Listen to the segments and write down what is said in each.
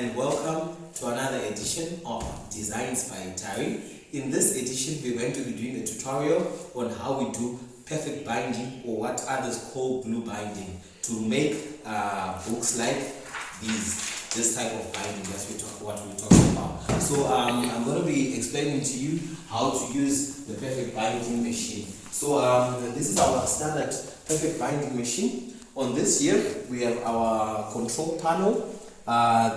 and welcome to another edition of Designs by Tari. In this edition, we're going to be doing a tutorial on how we do perfect binding, or what others call glue binding, to make books like this type of binding. That's what we're talking about. So I'm going to be explaining to you how to use the perfect binding machine. So this is our standard perfect binding machine. On this here, we have our control panel.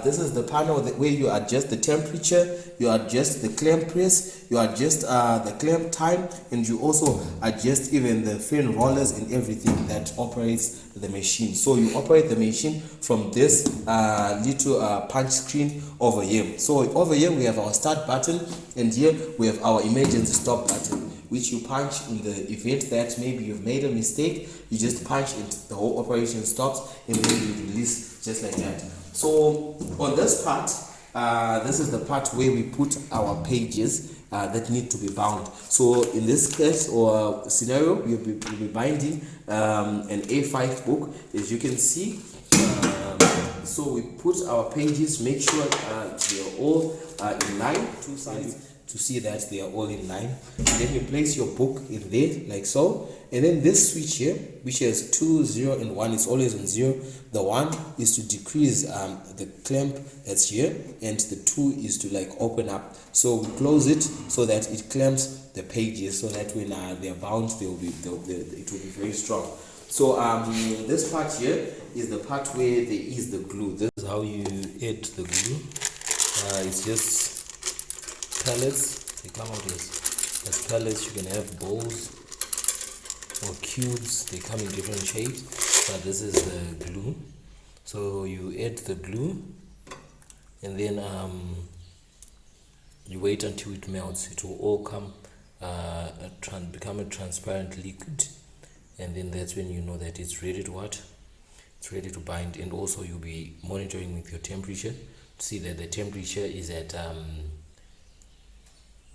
This is the panel where you adjust the temperature, you adjust the clamp press, you adjust the clamp time, and you also adjust even the fin rollers and everything that operates the machine. So you operate the machine from this little punch screen over here. So over here we have our start button, and here we have our emergency stop button, which you punch in the event that maybe you've made a mistake. You just punch it, the whole operation stops, and then you release just like that. So on this part, this is the part where we put our pages that need to be bound. So in this case or scenario, we'll be binding an A5 book, as you can see. So we put our pages, make sure they are all in line, two sides, to see that they are all in line. And then you place your book in there like so, and then this switch here, which has 2, 0 and 1, is always on 0. The 1 is to decrease the clamp that's here, and the 2 is to like open up. So we close it so that it clamps the pages, so that when they are bound, it will be very strong. So this part here is the part where there is the glue. This is how you add the glue. It's just pellets. They come out as pellets. You can have balls or cubes. They come in different shapes, but this is the glue. So you add the glue, and then you wait until it melts. It will all come become a transparent liquid, and then that's when you know that it's ready to what? It's ready to bind. And also you'll be monitoring with your temperature to see that the temperature is at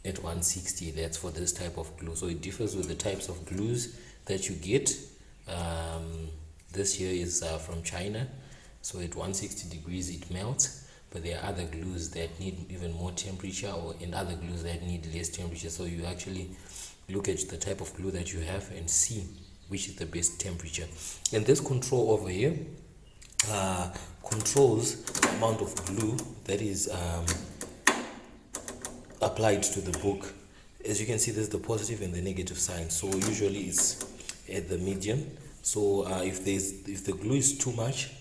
160. That's for this type of glue. So it differs with the types of glues that you get. This here is from China, so at 160 degrees it melts, but there are other glues that need even more temperature, or in other glues that need less temperature. So you actually look at the type of glue that you have and see which is the best temperature. And this control over here controls the amount of glue that is applied to the book. As you can see, there's the positive and the negative sign. So usually it's at the medium. So if the glue is too much,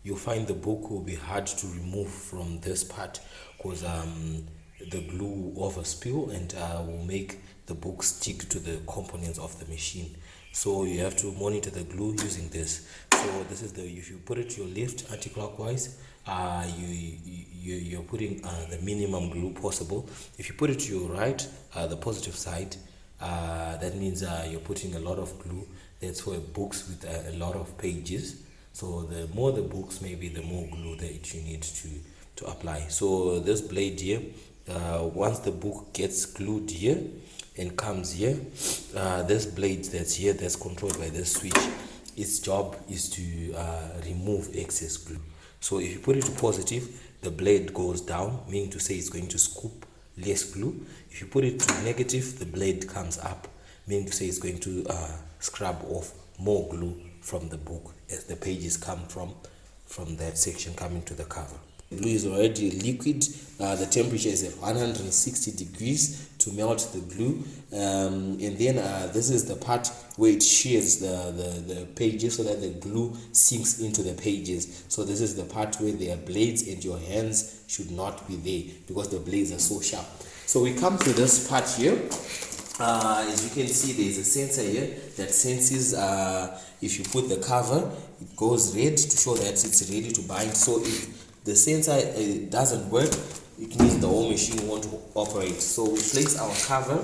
you'll find the book will be hard to remove from this part, because the glue will overspill and will make the book stick to the components of the machine. So you have to monitor the glue using this. So this is if you put it to your left anti-clockwise, you're putting the minimum glue possible. If you put it to your right, the positive side, that means you're putting a lot of glue. That's for books with a lot of pages. So the more the books, maybe the more glue that you need to apply. So this blade here, once the book gets glued here and comes here, this blade that's here, that's controlled by this switch, its job is to remove excess glue. So if you put it to positive, the blade goes down, meaning to say it's going to scoop less glue. If you put it to negative, the blade comes up, meaning to say it's going to scrub off more glue from the book as the pages come from that section coming to the cover. The glue is already liquid. The temperature is at 160 degrees to melt the glue, and then this is the part where it shears the pages so that the glue sinks into the pages. So this is the part where there are blades, and your hands should not be there because the blades are so sharp. So we come to this part here. As you can see, there is a sensor here that senses if you put the cover, it goes red to show that it's ready to bind. So if the sensor doesn't work, it means the whole machine won't operate. So we place our cover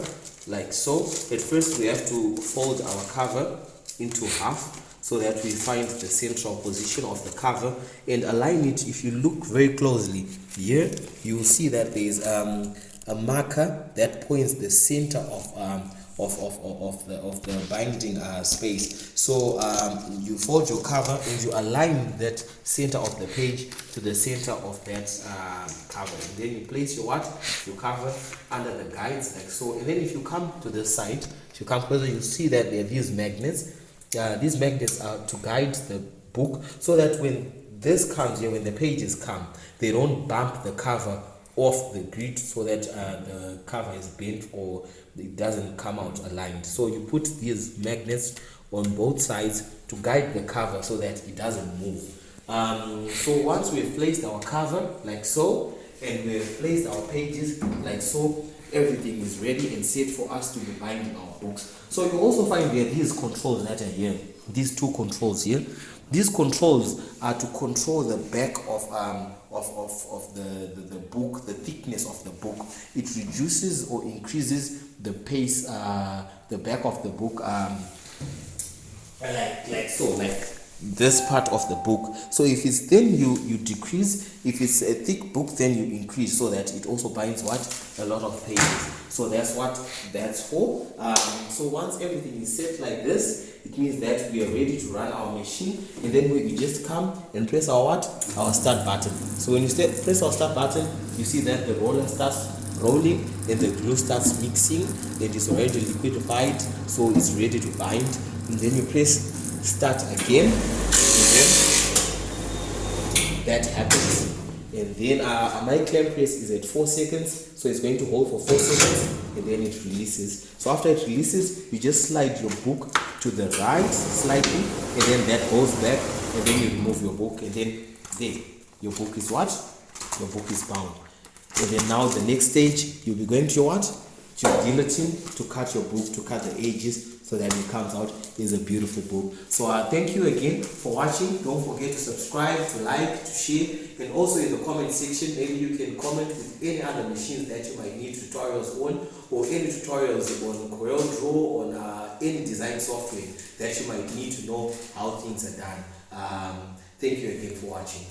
like so. At first we have to fold our cover into half so that we find the central position of the cover and align it. If you look very closely here, you will see that there is a marker that points the center of the binding space. So you fold your cover and you align that center of the page to the center of that cover, and then you place your cover under the guides like so. And then if you come to the side, if you come closer, you see that there are these magnets. These magnets are to guide the book, so that when this comes here, when the pages come, they don't bump the cover off the grid, so that the cover is bent or it doesn't come out aligned. So you put these magnets on both sides to guide the cover so that it doesn't move. So once we've placed our cover like so, and we've placed our pages like so, everything is ready and set for us to be binding our books. So you also find there these controls that are here, these two controls here. These controls are to control the back of the book, the thickness of the book. It reduces or increases the pace, the back of the book, like so, like this part of the book. So if it's thin, you decrease. If it's a thick book, then you increase, so that it also binds a lot of pages. So that's what that's for. So once everything is set like this, it means that we are ready to run our machine, and then we just come and press our start button. So when you press our start button, you see that the roller starts rolling and the glue starts mixing. It is already liquidified, so it's ready to bind. And then you press start again, and then that happens. And then my clamp press is at 4 seconds, so it's going to hold for 4 seconds, and then it releases. So after it releases, you just slide your book to the right slightly, and then that goes back, and then you remove your book, and then there, your book is your book is bound. And then now the next stage, you'll be going to your guillotine to cut your book, to cut the edges, so that it comes out is a beautiful book. So thank you again for watching. Don't forget to subscribe, to like, to share, and also in the comment section, maybe you can comment with any other machines that you might need tutorials on, or any tutorials on CorelDRAW, on any design software that you might need to know how things are done. Thank you again for watching.